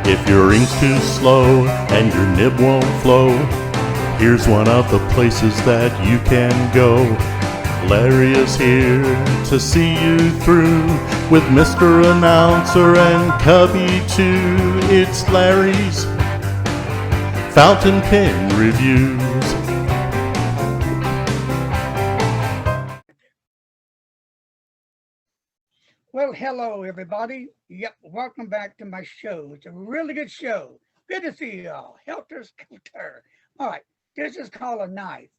If your ink's too slow and your nib won't flow, here's one of the places that you can go. Larry is here to see you through with Mr. Announcer and Cubby too. It's Larry's Fountain Pen Reviews. Well, hello, everybody. Yep, welcome back to my show. It's a really good show. Good to see you all. Helter Skelter. All right, this is called a knife.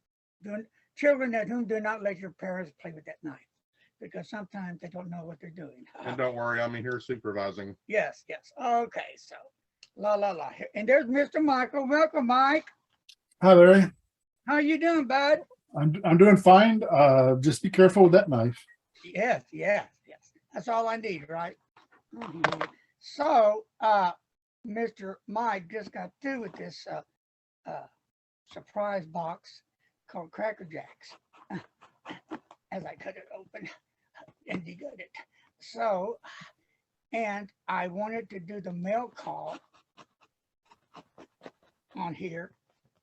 Children at whom do not let your parents play with that knife, because sometimes they don't know what they're doing. And don't worry, I'm here supervising. Yes, yes. Okay, so la. And there's Mr. Michael. Welcome, Mike. Hi, Larry. How you doing, bud? I'm doing fine. Just be careful with that knife. Yes. That's all I need, right? So, Mr. Mike just got through with this surprise box called Cracker Jacks as I cut it open and degut it. So, and I wanted to do the mail call on here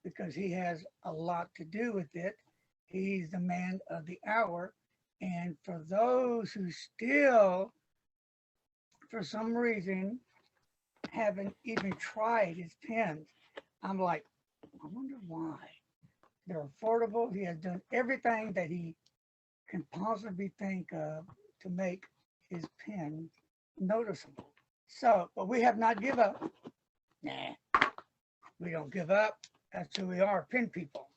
because he has a lot to do with it. He's the man of the hour. And for those who still, for some reason, haven't even tried his pens, I'm like, I wonder why. They're affordable. He has done everything that he can possibly think of to make his pen noticeable. So, but we have not given up. Nah, we don't give up. That's who we are, pen people.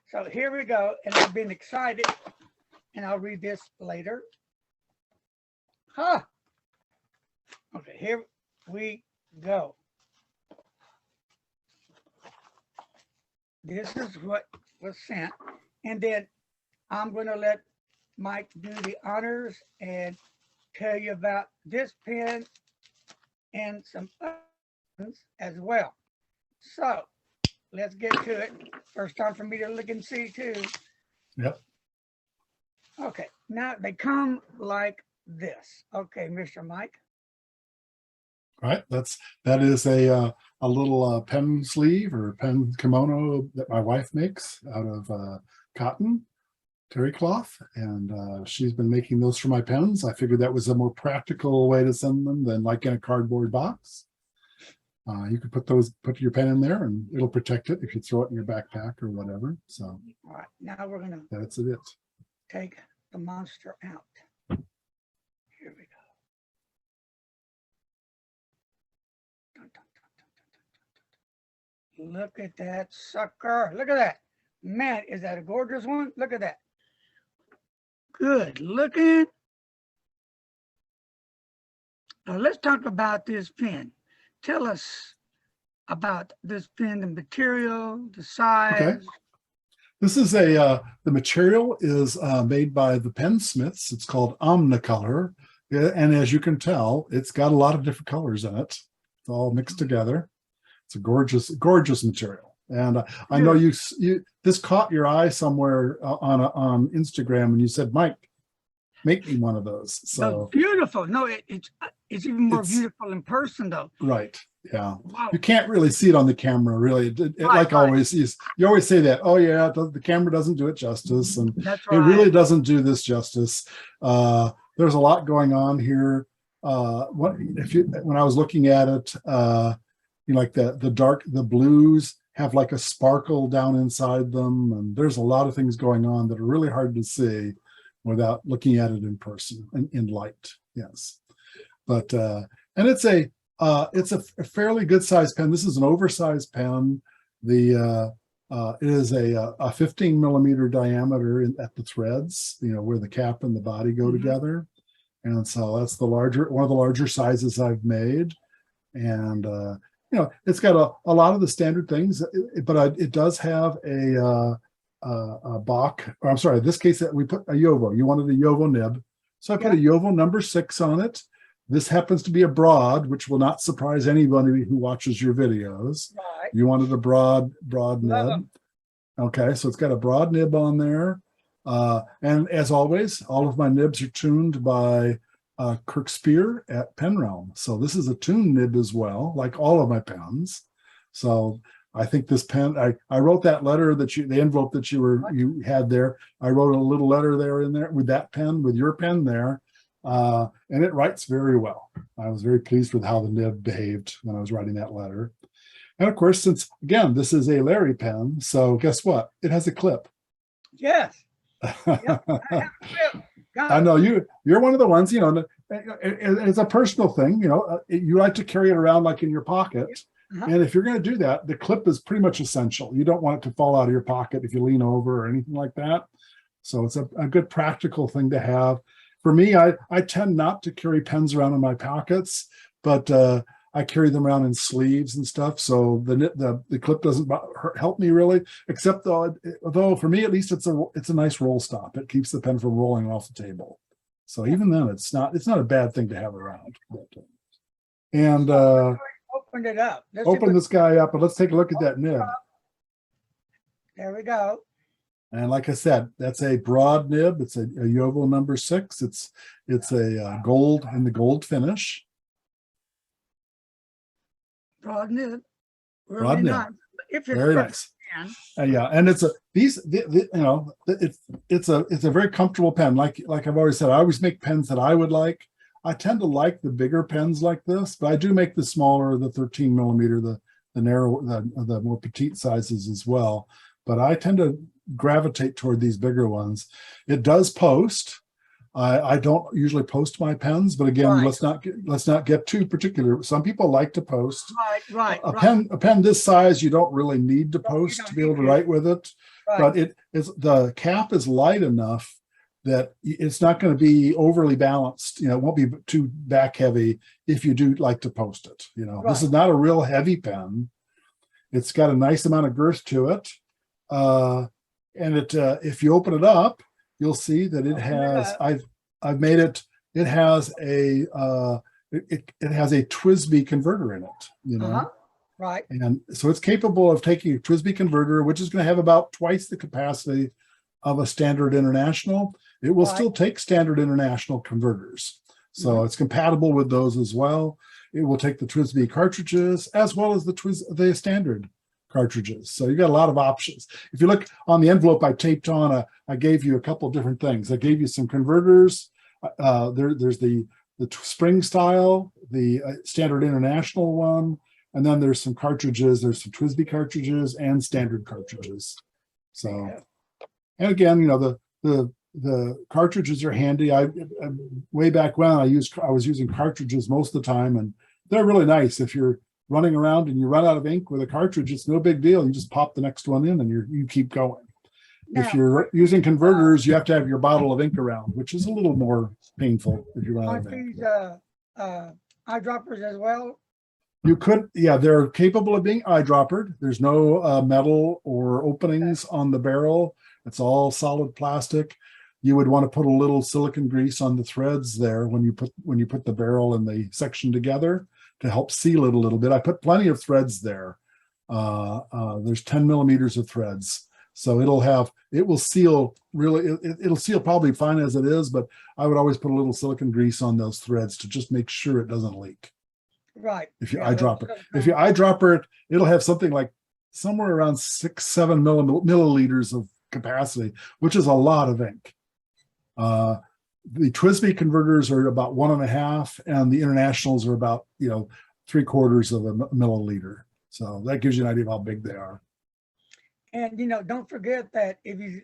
So here we go. And I've been excited. And I'll read this later. Okay, here we go. This is what was sent. And then I'm going to let Mike do the honors and tell you about this pen and some others as well. So let's get to it. First time for me to look and see too. Yep. Okay, now they come like this. Okay, Mr. Mike. Right. That is a little pen sleeve or pen kimono that my wife makes out of cotton terry cloth, and she's been making those for my pens. I figured that was a more practical way to send them than like in a cardboard box. You could put your pen in there and it'll protect it if you throw it in your backpack or whatever. So all right, now we're gonna that's it. Take the monster out. Here we go. Dun, dun, dun, dun, dun, dun, dun. Look at that sucker. Look at that. Man, is that a gorgeous one? Look at that. Good looking. Now let's talk about this pen. Tell us about this pen, the material, the size. Okay. This is the material is made by the Pensmiths. It's called Omnicolor. And as you can tell, it's got a lot of different colors in it. It's all mixed together. It's a gorgeous material. And I know this caught your eye somewhere on Instagram, and you said, Mike, make me one of those. So no, beautiful. No, it's even more beautiful in person though. Right. Yeah. Wow. You can't really see it on the camera, really. Always, you always say that, oh yeah, the camera doesn't do it justice. And that's right. It really doesn't do this justice. There's a lot going on here. When I was looking at it, like the blues have like a sparkle down inside them. And there's a lot of things going on that are really hard to see without looking at it in person and in light. Yes. But, and it's a fairly good sized pen. This is an oversized pen. It is a 15 millimeter diameter at the threads, where the cap and the body go together. And so that's one of the larger sizes I've made. And, it's got a lot of the standard things, but it does have a Bach, or I'm sorry, in this case we put a Yovo. You wanted a Yovo nib. So I put a Yovo number 6 on it. This happens to be a broad, which will not surprise anybody who watches your videos. Right. You wanted a broad nib. Okay, so it's got a broad nib on there. And as always, all of my nibs are tuned by Kirkspear at Pen Realm. So this is a tuned nib as well, like all of my pens. So I think this pen, I wrote that letter that the envelope that you had there. I wrote a little letter there in there with that pen, with your pen there. And it writes very well. I was very pleased with how the nib behaved when I was writing that letter. And of course, since again, this is a Larry pen, so guess what? It has a clip. Yes. Yep, I have a clip. Got I it. know you're one of the ones, it's a personal thing, you like to carry it around like in your pocket. Uh-huh. And if you're going to do that, the clip is pretty much essential. You don't want it to fall out of your pocket if you lean over or anything like that. So it's a good practical thing to have. For me, I tend not to carry pens around in my pockets, but I carry them around in sleeves and stuff. So the clip doesn't help me really, except though for me at least it's a nice roll stop. It keeps the pen from rolling off the table. So even then, it's not a bad thing to have around. And Opened it up. open this guy up and let's take a look at that nib. There we go. And like I said, that's a broad nib. It's a Yovo number 6. It's a gold in the gold finish. Broad nib. Really Broad nib. nice. If it's Very for nice. pen, Yeah, and it's a very comfortable pen. Like I've always said, I always make pens that I would like. I tend to like the bigger pens like this, but I do make the smaller, the 13 millimeter, the narrow, the more petite sizes as well. But I tend to gravitate toward these bigger ones. It does post. I don't usually post my pens, but again, Right. let's not get too particular. Some people like to post. right. A pen this size, you don't really need to No, you post don't to be able to need to. write with it. Right. But the cap is light enough that it's not going to be overly balanced. It won't be too back heavy if you do like to post it. This is not a real heavy pen. It's got a nice amount of girth to it. And if you open it up, you'll see that it has, I've made it, it has a TWSBI converter in it, Uh-huh. Right. And so it's capable of taking a TWSBI converter, which is going to have about twice the capacity of a standard international. It will still take standard international converters. So it's compatible with those as well. It will take the TWSBI cartridges as well as the standard cartridges. So you got a lot of options. If you look on the envelope I taped on, I gave you a couple different things. I gave you some converters. There's the spring style, the standard international one, and then there's some cartridges. There's some TWSBI cartridges and standard cartridges. So, and again, the cartridges are handy. Way back when I was using cartridges most of the time, and they're really nice. If you're running around and you run out of ink with a cartridge, it's no big deal. You just pop the next one in and you keep going. If you're using converters, you have to have your bottle of ink around, which is a little more painful if you run out of ink. These eyedroppers as well? You could, yeah, they're capable of being eyedroppered. There's no metal or openings on the barrel. It's all solid plastic. You would want to put a little silicone grease on the threads there when you put the barrel and the section together to help seal it a little bit. I put plenty of threads there. There's 10 millimeters of threads. So it will seal really, it'll seal probably fine as it is, but I would always put a little silicone grease on those threads to just make sure it doesn't leak. Right. If you eyedropper it. If you eyedropper it, it'll have something like somewhere around 6-7 milliliters of capacity, which is a lot of ink. The TWSBI converters are about 1.5, and the internationals are about 3/4 of a milliliter. So that gives you an idea of how big they are. And don't forget that if you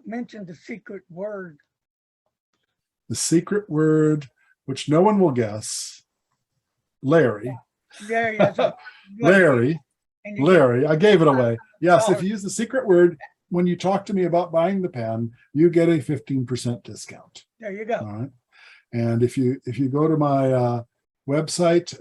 mention the secret word. The secret word, which no one will guess, Larry. Larry. I gave it away. Yes, if you use the secret word, when you talk to me about buying the pen, you get a 15% discount. There you go. All right. And if you go to my website,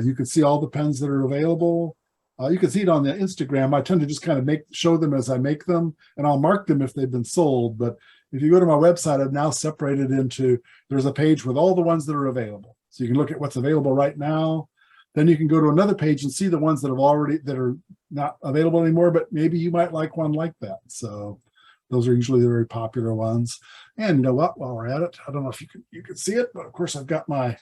you can see all the pens that are available. You can see it on the Instagram. I tend to just kind of show them as I make them, and I'll mark them if they've been sold. But if you go to my website, I've now separated into, there's a page with all the ones that are available. So you can look at what's available right now. Then you can go to another page and see the ones that are not available anymore, but maybe you might like one like that. So Those are usually the very popular ones. And you know what? While we're at it, I don't know if you can see it, but of course I've got my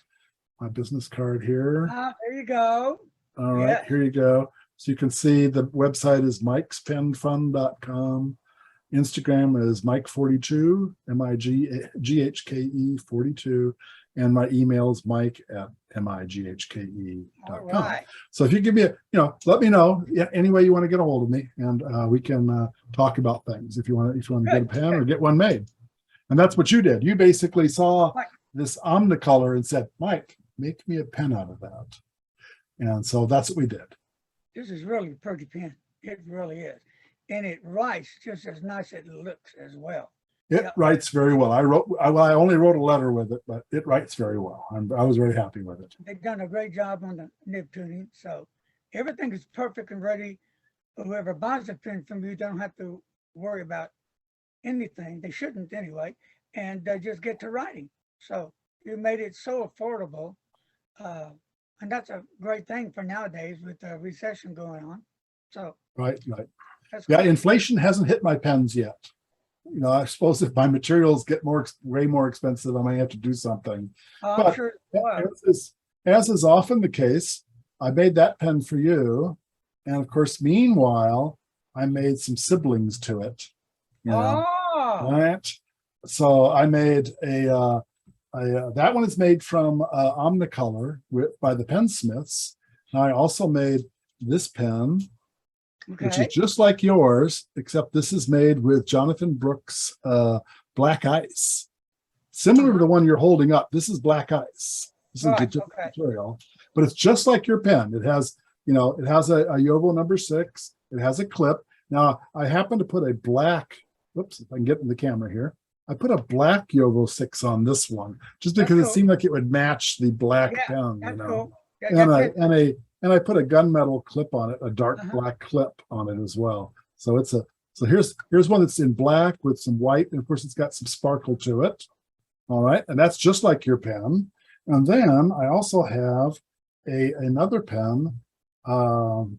business card here. There you go. All right, Yeah. here you go. So you can see the website is mikespenfun.com. Instagram is Mike42, MIGHKE 42. And my email is mike@mighke.com. All right. So if you give me let me know any way you want to get a hold of me, and we can talk about things if you want to get a pen or get one made. And that's what you did. You basically saw this Omnicolor and said, Mike, make me a pen out of that. And so that's what we did. This is really a pretty pen. It really is. And it writes just as nice as it looks as well. It writes very well. I only wrote a letter with it, but it writes very well. I was very happy with it. They've done a great job on the nib tuning. So everything is perfect and ready. Whoever buys a pen from you don't have to worry about anything. They shouldn't anyway. And they just get to writing. So you made it so affordable. And that's a great thing for nowadays with the recession going on. So Right. that's Yeah, great. inflation hasn't hit my pens yet. I suppose if my materials get way more expensive, I may have to do something. I'm But sure it was. as is often the case, I made that pen for you. And of course, meanwhile, I made some siblings to it. Right. So I made that one is made from Omnicolor by the Pensmiths. And I also made this pen, which is just like yours, except this is made with Jonathan Brooks black ice. Similar to the one you're holding up. This is black ice. This is a different material, but it's just like your pen. It has, it has a Yovo number 6. It has a clip. Now, I happen to put a black, whoops, if I can get in the camera here. I put a black Yovo 6 on this one, just because it seemed like it would match the black pen, Cool. And I put a gunmetal clip on it, a dark black clip on it as well. So here's one that's in black with some white, and of course it's got some sparkle to it. All right, and that's just like your pen. And then I also have another pen, and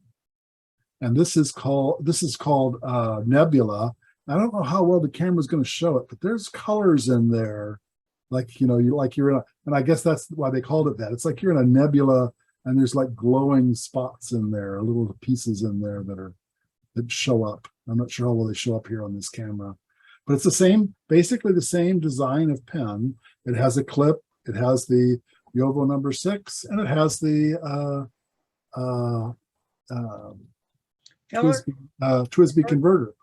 this is called Nebula. I don't know how well the camera's going to show it, but there's colors in there, like you're in and I guess that's why they called it that. It's like you're in a nebula. And there's like glowing spots in there, little pieces in there that show up. I'm not sure how well they show up here on this camera, but it's basically the same design of pen. It has a clip, it has the Yovo number 6, and it has the TWSBI converter.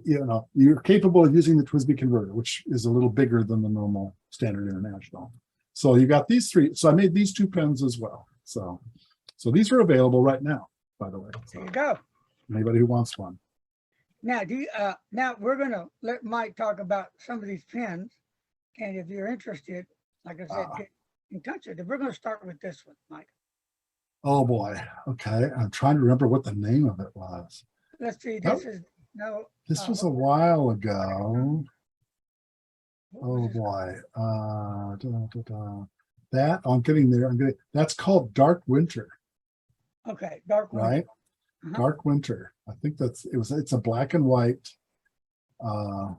You're capable of using the TWSBI converter, which is a little bigger than the normal standard international. So you got these 3. So I made these 2 pens as well. So these are available right now, by the way. There you go. Anybody who wants one. Now, now we're going to let Mike talk about some of these pens. And if you're interested, like I said, get in touch with it. We're going to start with this one, Mike. Oh boy. Okay. I'm trying to remember what the name of it was. Let's see. This was a while ago. Oh boy. That I'm getting there. That's called Dark Winter. Okay, Dark Winter. Right? Dark Winter. I think it's a black and white. Oh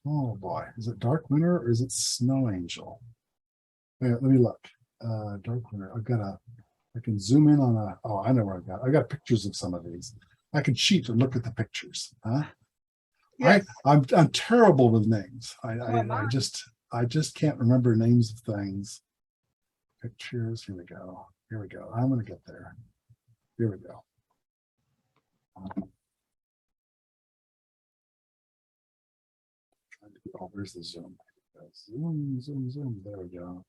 boy. Is it Dark Winter or is it Snow Angel? Wait, let me look. Dark Winter. I can zoom in on I know where I got pictures of some of these. I can cheat and look at the pictures. Yes. I'm terrible with names. I just can't remember names of things. Pictures. Here we go. I'm going to get there. Here we go. Where's the zoom? Zoom. There we go.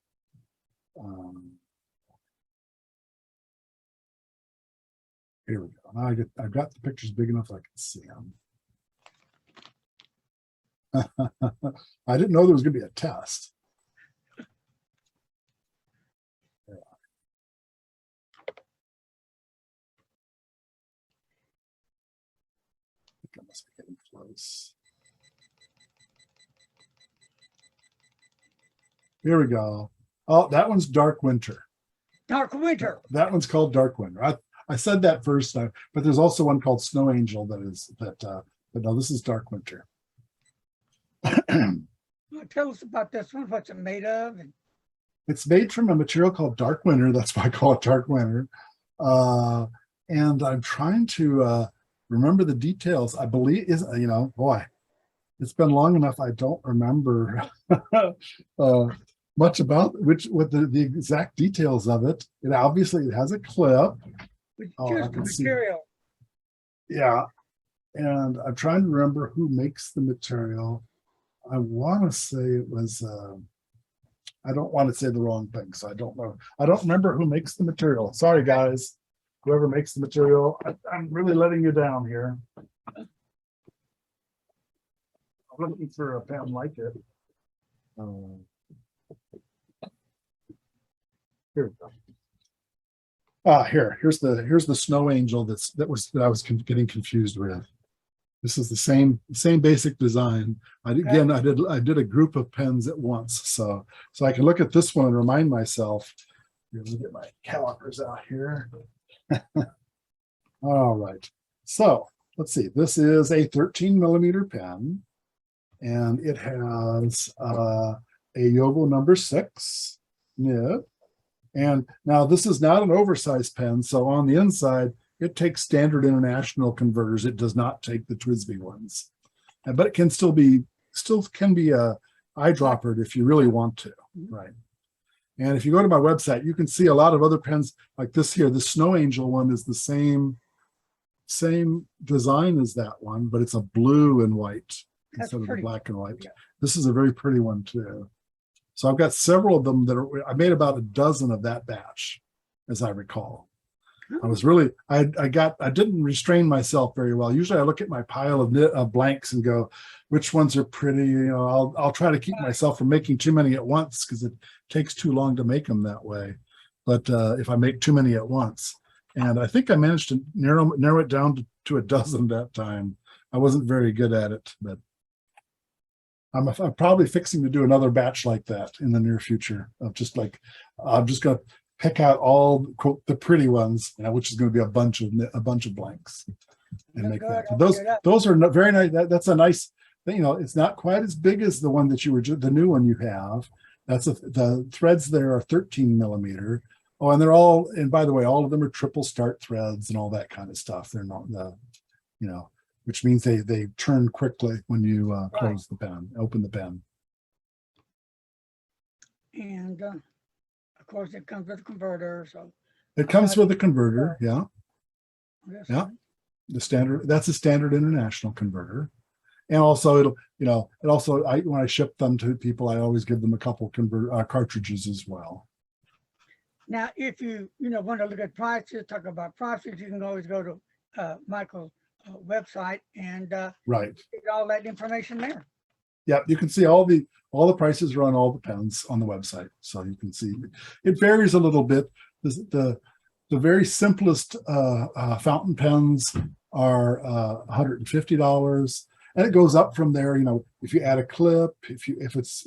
Here we go. Now I've got the pictures big enough I can see them. I didn't know there was going to be a test. I must be getting close. Here we go. Oh, that one's Dark Winter. Dark Winter. That one's called Dark Winter. I said that first time, but there's also one called Snow Angel but no, this is Dark Winter. Tell us about this one. What's it made of? And It's made from a material called dark winter. That's why I call it dark winter. And I'm trying to remember the details. I believe is boy, it's been long enough. I don't remember much about what the exact details of it. It obviously has a clip. I just the can see. material. Yeah, and I'm trying to remember who makes the material. I want to say it was. I don't want to say the wrong thing, so I don't know. I don't remember who makes the material. Sorry, guys. Whoever makes the material, I'm really letting you down here. I'm looking for a pen like it. Here we go. Here's the snow angel that I was getting confused with. This is the same basic design. I did a group of pens at once, so I can look at this one and remind myself. Let me get my calipers out here. All right, so let's see. This is a 13 millimeter pen, and it has a Yovo number 6 nib. And now this is not an oversized pen, so on the inside it takes standard international converters. It does not take the TWSBI ones, but it can still be eyedroppered if you really want to, right? And if you go to my website, you can see a lot of other pens like this here. The Snow Angel one is the same design as that one, but it's a blue and white instead of the black and white. Yeah. This is a very pretty one too. So I've got several of them I made about a dozen of that batch, as I recall. I was really, I didn't restrain myself very well. Usually I look at my pile of blanks and go, which ones are pretty? I'll try to keep myself from making too many at once because it takes too long to make them that way. But if I make too many at once, and I think I managed to narrow it down to a dozen that time. I wasn't very good at it, but I'm probably fixing to do another batch like that in the near future of just like, I'm just going to pick out all quote the pretty ones, which is going to be a bunch of blanks, and make that. Those are very nice. That's a nice thing. It's not quite as big as the one that the new one you have. The threads there are 13 millimeter. Oh, and by the way, all of them are triple start threads and all that kind of stuff. They're not which means they turn quickly when you close the pen, open the pen. And of course, it comes with a converter. So it comes with a converter, yeah. Yeah, that's a standard international converter. And also when I ship them to people, I always give them a couple cartridges as well. Now, if you want to look at prices, talk about prices, you can always go to Michael's website and right, get all that information there. Yeah, you can see all the prices are on all the pens on the website, so you can see it varies a little bit. The very simplest fountain pens are $150, and it goes up from there. If you add a clip, if it's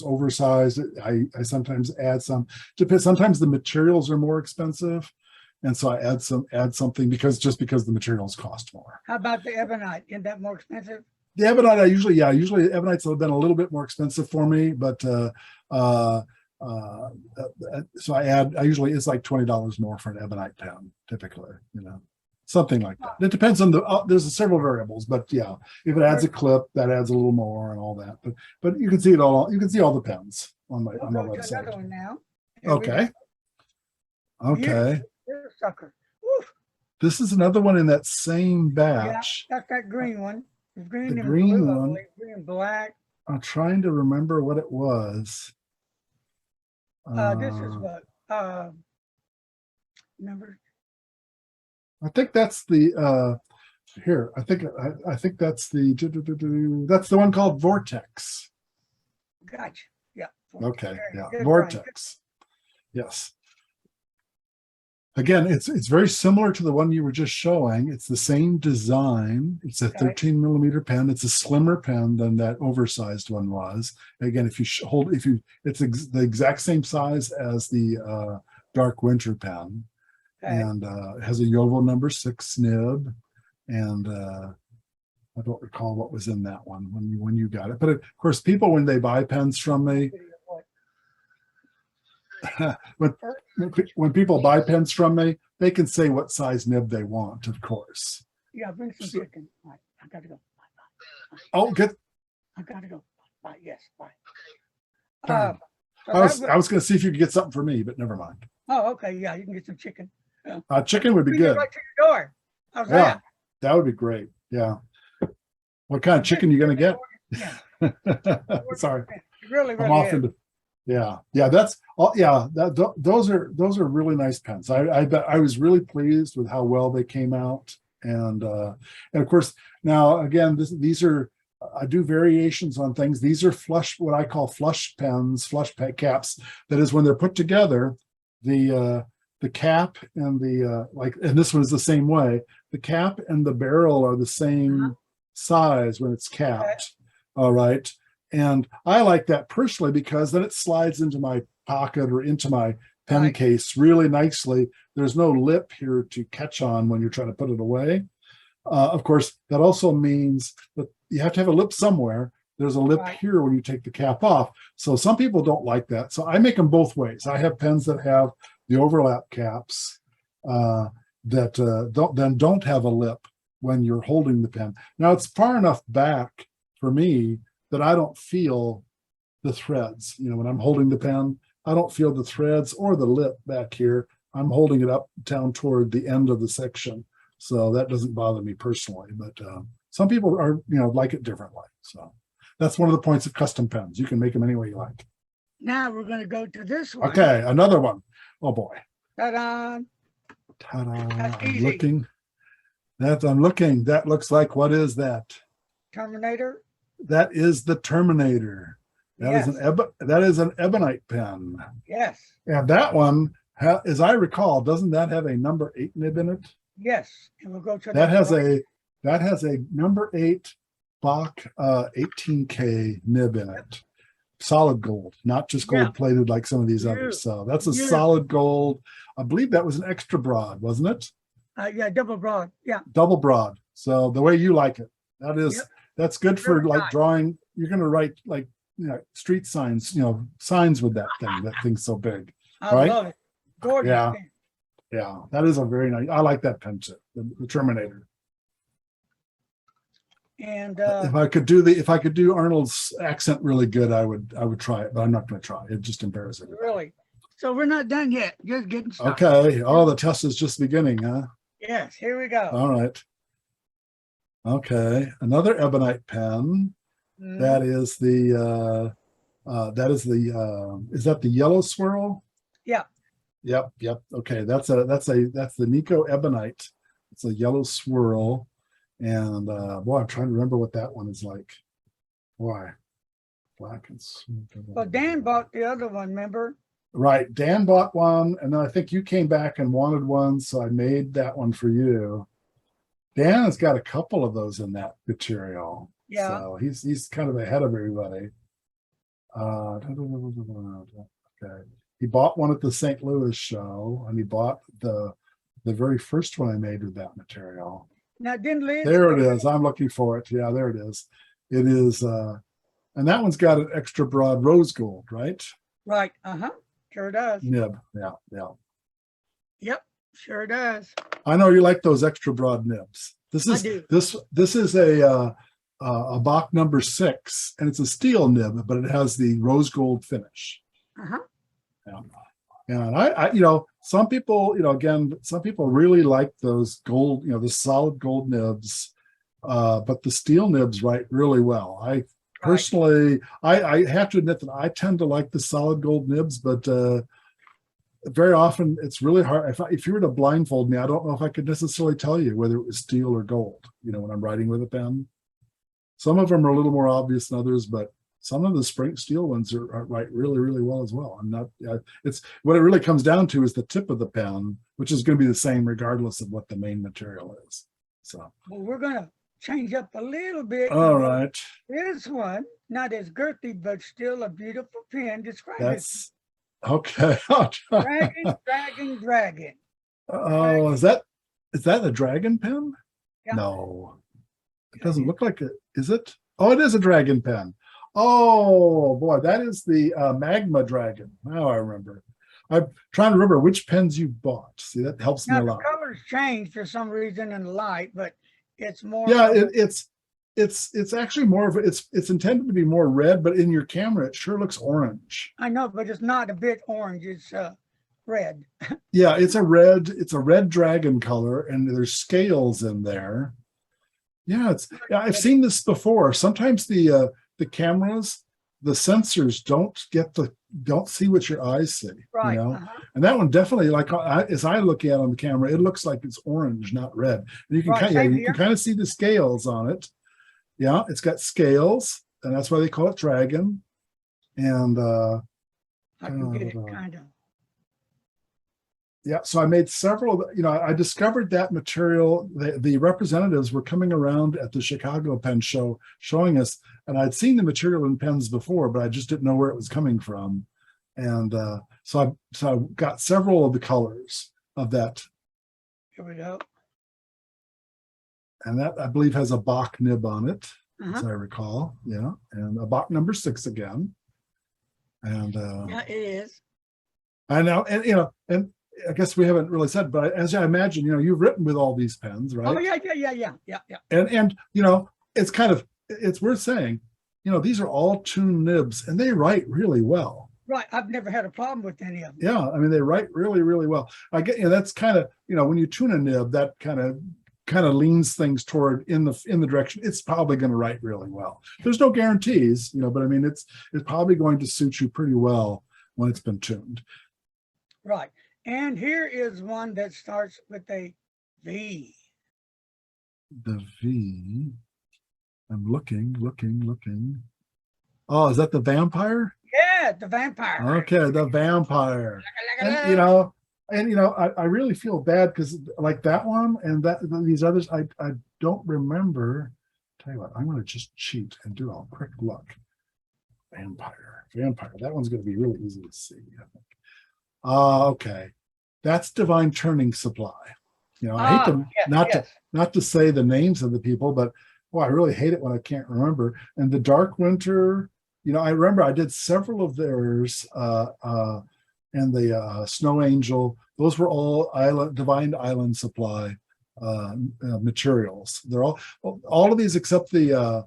oversized, I sometimes add some. Sometimes the materials are more expensive, and so I add something because the materials cost more. How about the ebonite? Isn't that more expensive? The ebonite, usually ebonites have been a little bit more expensive for me, but so I usually it's like $20 more for an ebonite pen typically, something like that. It depends on there's several variables, but yeah, if it adds a clip, that adds a little more and all that. But you can see it all. You can see all the pens on my website. Another one now. Okay. You're a sucker. Woof. This is another one in that same batch. Yeah, that's that green one. The green and green blue, one. Green and black. I'm trying to remember what it was. This is what number. I think that's the here. I think that's the one called Vortex. Gotcha. Yeah. Okay. Yeah. Vortex. Yes. Again, it's very similar to the one you were just showing. It's the same design. It's a 13 millimeter pen. It's a slimmer pen than that oversized one was. Again, it's the exact same size as the Dark Winter pen, and it has a Yovo number 6 nib, and I don't recall what was in that one when you got it. But of course, people, when they buy pens from me, when people buy pens from me, they can say what size nib they want, of course. Yeah, bring some chicken. All right, I gotta go. Bye. Oh, good. I gotta go. Bye. Yes, bye. Darn. So I was going to see if you could get something for me, but never mind. oh, okay. Yeah, you can get some chicken. Chicken would be Bring it good. right to your door. How's Yeah, that? that would be great. Yeah. What kind of chicken you going to Yeah. get? Sorry. It really, I'm really off is. into, yeah, that's all. Yeah, those are really nice pens. I bet I was really pleased with how well they came out. And of course, now again, these are, I do variations on things. These are flush, what I call flush pens, flush caps. That is, when they're put together, the cap and the and this one is the same way. The cap and the barrel are the same size when it's capped. All right. And I like that personally because then it slides into my pocket or into my pen case really nicely. There's no lip here to catch on when you're trying to put it away. Of course, that also means that you have to have a lip somewhere. There's a lip here when you take the cap off. So some people don't like that. So I make them both ways. I have pens that have the overlap caps that don't have a lip when you're holding the pen. Now it's far enough back for me that I don't feel the threads. You know, when I'm holding the pen, I don't feel the threads or the lip back here. I'm holding it up down toward the end of the section. So that doesn't bother me personally, but some people are, like it differently. So that's one of the points of custom pens. You can make them any way you like. Now we're going to go to this one. Okay, another one. Oh boy. Ta-da. Ta-da. That's I'm easy. looking. That looks like, what is that? Terminator. That is the Terminator. That is an ebonite pen. Yes. And that one, as I recall, doesn't that have a number 8 nib in it? Yes. And we'll go to That has a number 8 Bach 18K nib in it. Solid gold, not just gold plated like some of these others. So that's a solid gold. I believe that was an extra broad, wasn't it? Yeah, double broad. Yeah. Double broad. So the way you like it. That is that's good for Really like nice. drawing. You're gonna write like street signs, signs with that thing. That thing's so big. I love it. Gorgeous. Yeah. Pen. Yeah, that is a very nice. I like that pen set, the Terminator. And If I could do Arnold's accent really good, I would try it, but I'm not going to try. It just embarrasses me. really. So we're not done yet. Just getting started. Okay. Oh, the test is just beginning, huh? Yes. Here we go. All right. Okay, another ebonite pen. That is the is that the yellow swirl? Yeah. Yep. Okay, that's the Nico ebonite. It's a yellow swirl, and boy, I'm trying to remember what that one is like. Why? Black and Well, Dan bought the other one, remember? Right, Dan bought one, and then I think you came back and wanted one, so I made that one for you. Dan has got a couple of those in that material. Yeah. So he's kind of ahead of everybody. Okay. He bought one at the St. Louis show, and he bought the very first one I made with that material. Now, didn't Liz? There it is. I'm looking for it. Yeah, there it is. It is, and that one's got an extra broad rose gold, right? Right. Sure does. Nib. Yeah. Yep. Sure does. I know you like those extra broad nibs. This is a Bach number 6, and it's a steel nib, but it has the rose gold finish. Yeah. And I some people, some people really like those gold, the solid gold nibs, but the steel nibs write really well. I personally, I have to admit that I tend to like the solid gold nibs, but very often it's really hard. If you were to blindfold me, I don't know if I could necessarily tell you whether it was steel or gold, when I'm writing with a pen. Some of them are a little more obvious than others, but some of the spring steel ones are write really, really well as well. I'm not, it's what it really comes down to is the tip of the pen, which is going to be the same regardless of what the main material is. So, well, we're going to change up a little bit. All right. This one, not as girthy, but still a beautiful pen. Describe That's okay. Dragon. Oh, is that a dragon pen? Yeah. No. It doesn't look like it. Is it? Oh, it is a dragon pen. Oh boy, that is the magma dragon. Now I remember. I'm trying to remember which pens you bought. See, that helps me Now a the lot. colors change for some reason in the light, but it's more. Yeah, of a- it's actually more of it's intended to be more red, but in your camera it sure looks orange. I know, but it's not a bit orange. It's red. Yeah, it's a red dragon color, and there's scales in there. Yeah, I've seen this before. Sometimes the cameras, the sensors don't see what your eyes see. Right. You know, and that one definitely, like as I look at it on the camera, it looks like it's orange, not red. And you can Right, you can kind of see the scales on it. Yeah, it's got scales, and that's why they call it dragon. And I can get it kind of. yeah, so I made several, I discovered that material. The representatives were coming around at the Chicago Pen Show showing us, and I'd seen the material in pens before, but I just didn't know where it was coming from. And so I got several of the colors of that. Here we go. And that, I believe, has a Bach nib on it, as I recall. Yeah, and a Bach number 6 again. And Yeah, it is. I know, and I guess we haven't really said, but as I imagine, you've written with all these pens, right? Oh yeah. And it's worth saying, these are all tuned nibs, and they write really well. Right. I've never had a problem with any of them. Yeah, I mean, they write really, really well. I get, that's kind of, when you tune a nib, that kind of leans things toward in the direction it's probably going to write really well. There's no guarantees, but I mean, it's probably going to suit you pretty well when it's been tuned. Right. And here is one that starts with a V. The V. I'm looking. Oh, is that the vampire? Yeah, the vampire. Okay, the vampire. And I really feel bad because like that one and these others, I don't remember. Tell you what, I'm going to just cheat and do a quick look. Vampire. That one's going to be really easy to see, I think. Okay, that's Divine Turning Supply. I hate to not to say the names of the people, but I really hate it when I can't remember. And the Dark Winter, I remember I did several of theirs, and the Snow Angel. Those were all Divine Island Supply materials. They're all of these except the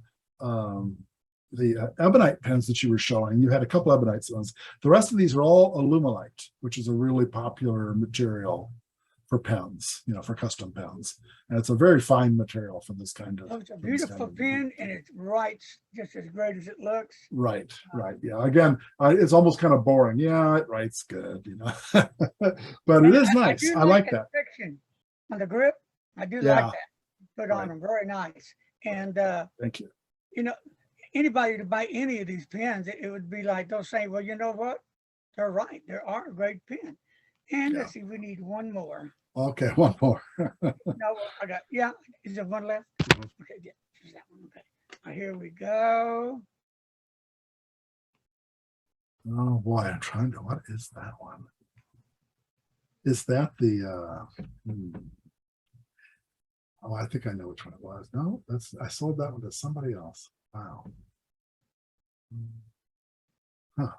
ebonite pens that you were showing. You had a couple ebonite ones. The rest of these are all alumilite, which is a really popular material for pens, for custom pens. And it's a very fine material for this kind of. Oh, it's a beautiful pen, and it writes just as great as it looks. Right. Yeah. Again, it's almost kind of boring. Yeah, it writes good, but it is nice. I like that. Friction on the grip. I do like that. Put on them, very nice. And thank you. Anybody to buy any of these pens, it would be like they'll say, well, you know what? They're right. There are a great pen. And let's see, we need one more. Okay, one more. No, I got, is there one left? Okay, yeah, there's that one. Okay, here we go. Oh boy, I'm trying to, what is that one? Is that the, oh, I think I know which one it was. No, I sold that one to somebody else. Wow. Huh.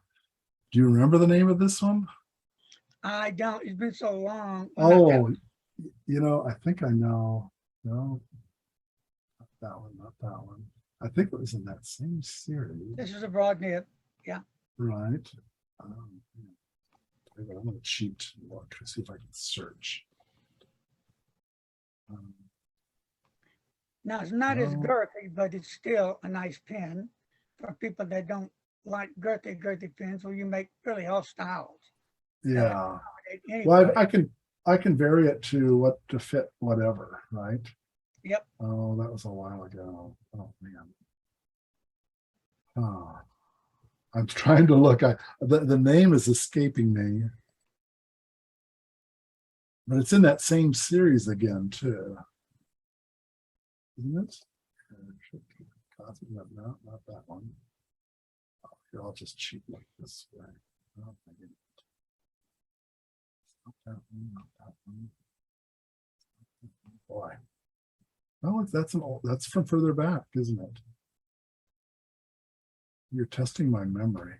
Do you remember the name of this one? I don't. It's been so long. Oh, I think I know. No, not that one. I think it was in that same series. This is a broad nib. Yeah. Right. I'm going to cheat and look to see if I can search. Now, it's not as girthy, but it's still a nice pen for people that don't like girthy pens where you make really all styles. Yeah. Well, I can vary it to fit whatever, right? Yep. Oh, that was a while ago. Oh man. Oh, I'm trying to look. The name is escaping me, but it's in that same series again too, isn't it? No, not that one. Oh, here, I'll just cheat like this way. Oh, not that one. Boy, Oh, that's from further back, isn't it? You're testing my memory.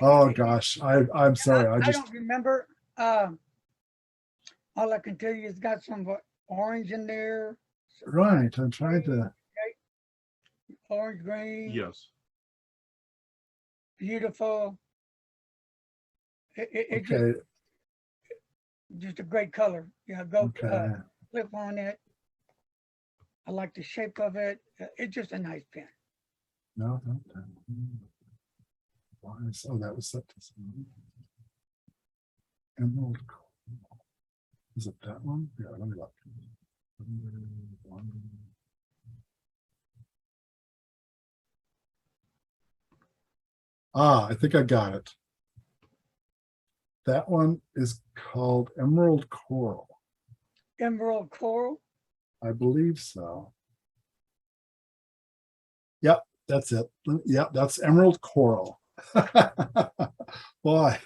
Oh gosh, I'm sorry. I don't remember. All I can tell you is got some orange in there. Right. I'm trying to. Orange green. Yes. Beautiful. It Okay. just a great color. Yeah, go Okay. clip on it. I like the shape of it. It's just a nice pen. No. Why is, oh, that was set to emerald. Is it that one? Yeah, let me look. Ah, I think I got it. That one is called Emerald Coral. Emerald coral. I believe so. Yep, that's it. Yep, that's Emerald Coral. Boy,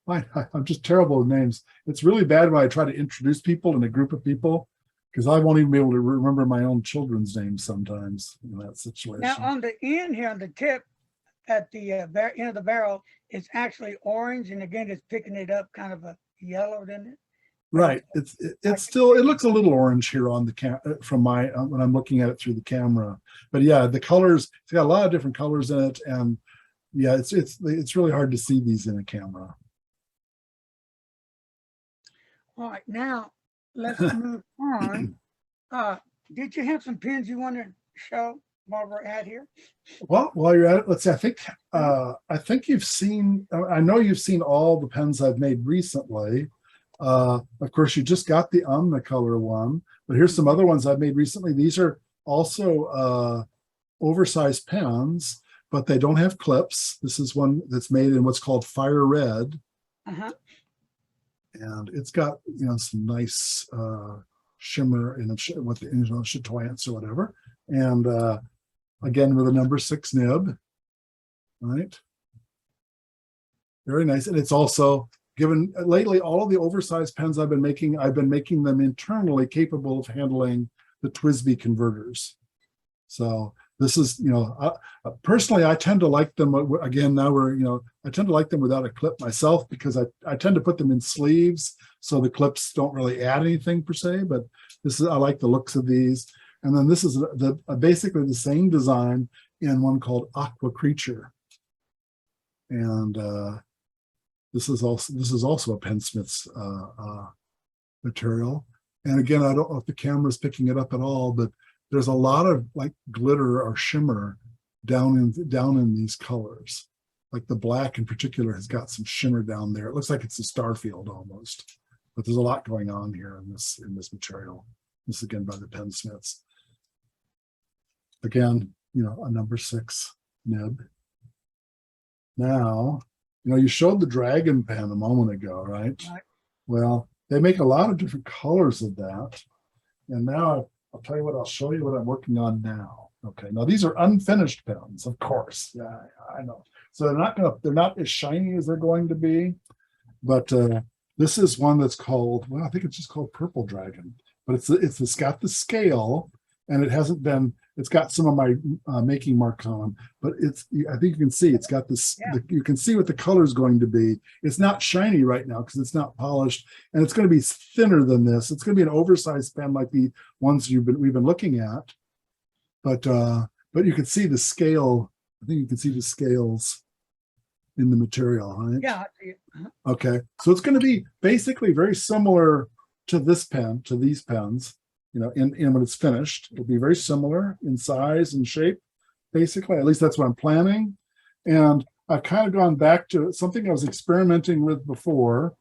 I'm just terrible with names. It's really bad when I try to introduce people in a group of people because I won't even be able to remember my own children's names sometimes in that situation. Now on the end here, on the tip, at the end of the barrel, it's actually orange, and again, it's picking it up kind of a yellow, isn't it? Right. It's still, it looks a little orange here on the from my when I'm looking at it through the camera. But yeah, the colors, it's got a lot of different colors in it, and yeah, it's really hard to see these in a camera. All right, now let's move on. Did you have some pens you want to show while we're at here? Well, while you're at it, let's see. I think you've seen. I know you've seen all the pens I've made recently. Of course, you just got the Omnicolor one, but here's some other ones I've made recently. These are also oversized pens, but they don't have clips. This is one that's made in what's called fire red. And it's got, you know, some nice shimmer in what the chatoyance or whatever. And again, with a number 6 nib, right? Very nice. And it's also given lately, all of the oversized pens I've been making them internally capable of handling the TWSBI converters. So this is, you know, personally, I tend to like them, again, now we're, you know, I tend to like them without a clip myself because I tend to put them in sleeves. So the clips don't really add anything per se, but this is, I like the looks of these. And then this is basically the same design in one called Aqua Creature. And this is also a Pensmith's material. And again, I don't know if the camera's picking it up at all, but there's a lot of like glitter or shimmer down in these colors. Like the black in particular has got some shimmer down there. It looks like it's a star field almost, but there's a lot going on here in this material. This again by the Pensmiths. Again, you know, a number 6 nib. Now, you know, you showed the dragon pen a moment ago, right? Well, they make a lot of different colors of that. And now I'll tell you what, I'll show you what I'm working on now. Okay, now these are unfinished pens, of course. Yeah, I know. So they're not as shiny as they're going to be. But this is one that's called, well, I think it's just called Purple Dragon. But it's got the scale, and it's got some of my making marks on them, but I think you can see it's got this, you can see what the color is going to be. It's not shiny right now because it's not polished, and it's going to be thinner than this. It's going to be an oversized pen like the ones we've been looking at, but you can see the scale. I think you can see the scales in the material, right? Yeah. Okay, so it's going to be basically very similar to this pen, to these pens. You know, in when it's finished, it'll be very similar in size and shape, basically. At least that's what I'm planning. And I've kind of gone back to something I was experimenting with before.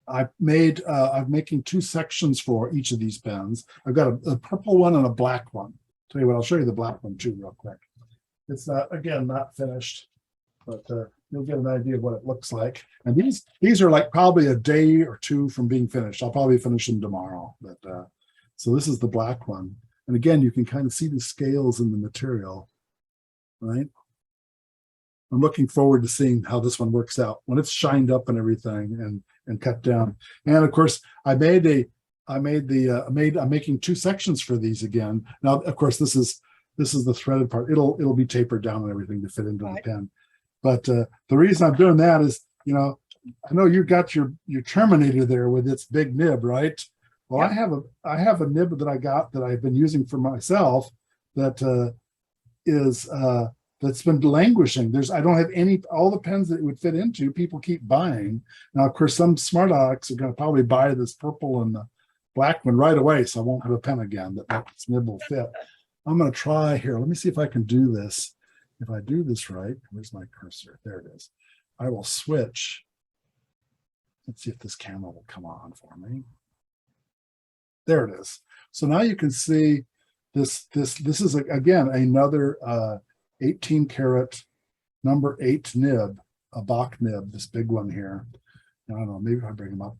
I'm making 2 sections for each of these pens. I've got a purple one and a black one. Tell you what, I'll show you the black one too, real quick. It's not finished, but you'll get an idea of what it looks like. And these are like probably a day or 2 from being finished. I'll probably finish them tomorrow. But so this is the black one. And again, you can kind of see the scales in the material, right? I'm looking forward to seeing how this one works out when it's shined up and everything. And and cut down. And of course, I'm making two sections for these again. Now, of course, this is the threaded part. It'll be tapered down and everything to fit into the pen. But the reason I'm doing that is, I know you got your Terminator there with its big nib, right? Well, yep. I have a nib that I got that I've been using for myself that that's been languishing. I don't have all the pens that it would fit into. People keep buying. Now, of course, some smart alecks are going to probably buy this purple and the black one right away, so I won't have a pen again that this nib will fit. I'm going to try here. Let me see if I can do this. If I do this right, where's my cursor? There it is. I will switch. Let's see if this camera will come on for me. There it is. So now you can see this is again another 18 karat number 8 nib, a Bach nib, this big one here. I don't know, maybe if I bring them up.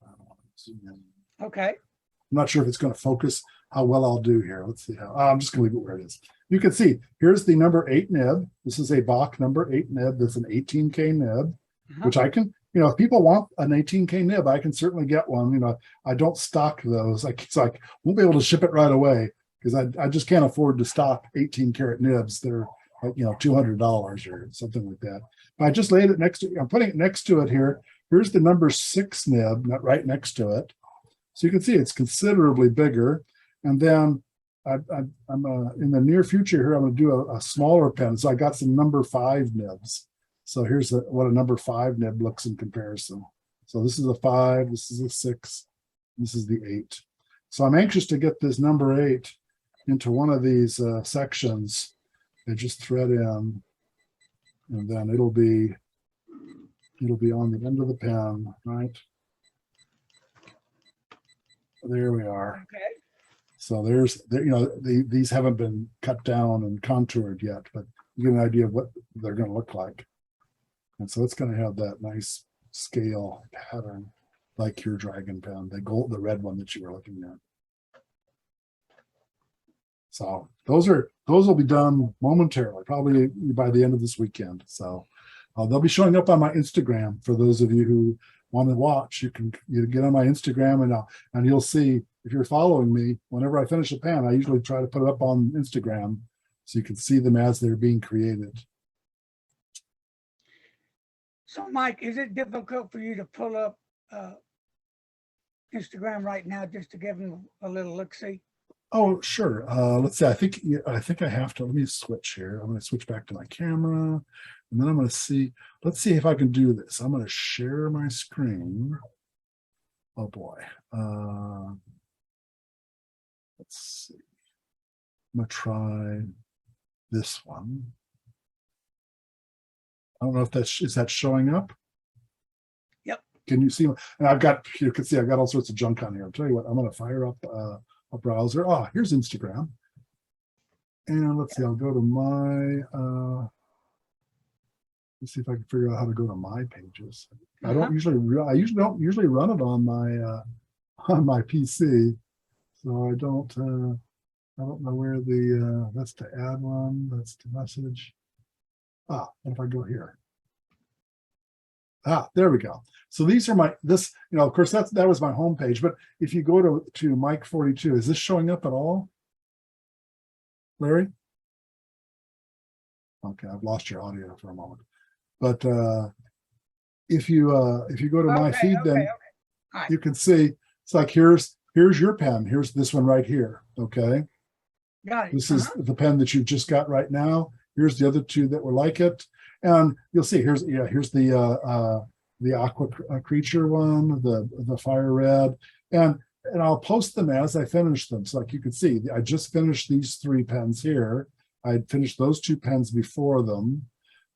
I don't want to zoom in. Okay. I'm not sure if it's going to focus how well I'll do here. Let's see how. I'm just going to leave it where it is. You can see here's the number 8 nib. This is a Bach number 8 nib. That's an 18K nib, which I can, if people want an 18K nib, I can certainly get one. I don't stock those. So I won't be able to ship it right away because I just can't afford to stock 18 karat nibs. They're like, $200 or something like that. But I just laid it next to, I'm putting it next to it here. Here's the number 6 nib, right next to it. So you can see it's considerably bigger. And then I'm in the near future here, I'm going to do a smaller pen. So I got some number 5 nibs. So here's what a number 5 nib looks in comparison. So this is a 5, this is a 6, this is the 8. So I'm anxious to get this number 8 into one of these sections and just thread in, and then it'll be on the end of the pen, right? There we are. Okay. So these haven't been cut down and contoured yet, but you get an idea of what they're going to look like. And so it's going to have that nice scale pattern like your dragon pen, the red one that you were looking at. So those will be done momentarily, probably by the end of this weekend. So they'll be showing up on my Instagram for those of you who want to watch. You get on my Instagram and you'll see, if you're following me, whenever I finish a pen, I usually try to put it up on Instagram so you can see them as they're being created. So, Mike, is it difficult for you to pull up Instagram right now just to give them a little look-see? Oh, sure. Let's see. I think I have to. Let me switch here. I'm going to switch back to my camera, and then I'm going to see. Let's see if I can do this. I'm going to share my screen. Oh boy. Let's see. I'm going to try this one. I don't know if is that showing up? Yep. Can you see? And you can see I've got all sorts of junk on here. I'll tell you what, I'm going to fire up a browser. Oh, here's Instagram. And let's see, I'll go to my, let's see if I can figure out how to go to my pages. I don't usually, I don't usually run it on my PC. So I don't know where that's to add one, that's to message. What if I go here? There we go. So these are of course that was my home page, but if you go to Mike 42, is this showing up at all? Larry? Okay, I've lost your audio for a moment. But if you go to my feed, then you can see it's like here's your pen. Here's this one right here. Okay. Got it. This is the pen that you've just got right now. Here's the other two that were like it. And you'll see here's the aqua creature one, the fire red, and I'll post them as I finish them. So like you can see, I just finished these 3 pens here. I'd finished those 2 pens before them.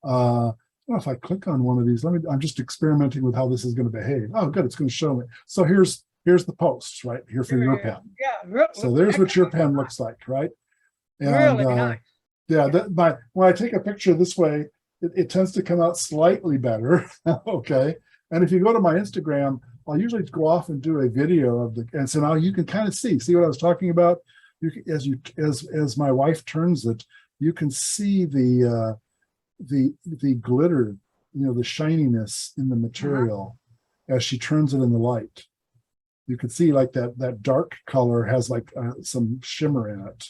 I don't know if I click on one of these. I'm just experimenting with how this is going to behave. Oh, good, it's going to show me. So here's the posts right here for your pen. Yeah. So there's what your pen looks like, right? And, really nice. Yeah, when I take a picture this way, it tends to come out slightly better. Okay. And if you go to my Instagram, I'll usually go off and do a video of and so now you can kind of see what I was talking about. As my wife turns it, you can see the glitter, the shininess in the material. as she turns it in the light. You can see like that dark color has like some shimmer in it.